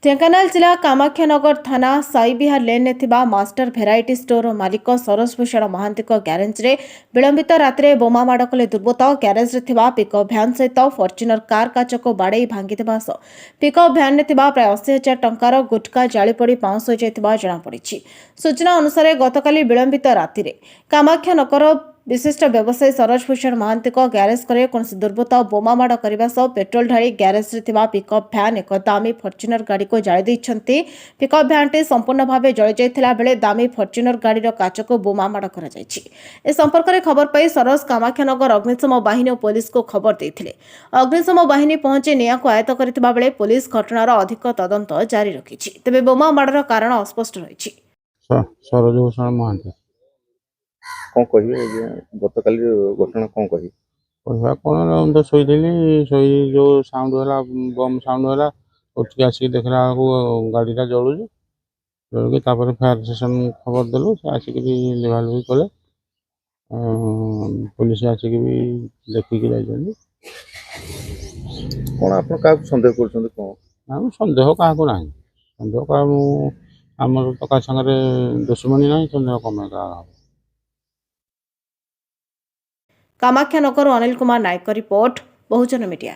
ढेंकानाल जिला कामाख्यानगर थाना साईबिहार लेन में मास्टर भेराइटी स्टोर मालिक सरोज भूषण महांती ग्यारेज में विलंबित राति बोमा माड़ कले दुर्बृत्त ग्यारेज पिकअप भ्यान सहित फर्च्यूनर कार काच को बाड़े भांगिदेवा सह पिकअप भ्यान में प्राय 80,000 टंकार गुटखा जालीपड़ी पाउंस हो जाता जमापड़ी। सूचना अनुसार गतकाली विलंबित राति कामाख्यानगर विशिष्ट व्यवसायी सरोज भूषण महांती ग्यारेज करे कौन दुर्बृत्त बोमा माड़ करने सह पेट्रोल ढाली ग्यारेज में पिकअप भ्यान एक दामी फर्च्यूनर गाड़ी को जाली देइछन्ति। पिकअप भ्यानटी संपूर्ण भाव जली जाइथिला बेले दामी फर्च्यूनर गाड़ीर काच को बोमा माड़ करा जाइछि। ए संपर्क में खबर पाई सरोज कामाख्यानगर अग्निशम बाहिनी और पुलिस को खबर देइथिले। अग्निशम बाहिनी पहुंची निया को आयत्त करथिबा बेले पुलिस घटनार अधिक तदंत जारी रखिछि। तेबे बोमा माड़र कारण अस्पष्ट रहिछि। सरोज भूषण महांती कौन कहिए गतकाली घटना कौन कही कहवा कौन तो शोई जो साउंड है बम साउंड है उठिक आसिक देखला गाड़ीटा जलुची जलुकी फायर स्टेशन खबर देलु से आसिक लिभालुभी कले पुलिस आसिक भी देखिकी जाइछन्ति। कौन आप सन्देह कर कौन सन्देह क्या सन्देह क्या आमर तो का सागर दुश्मनी ना सन्देह कम क्या। कामाख्यानगर अनिल कुमार नायक रिपोर्ट बहुजन मीडिया।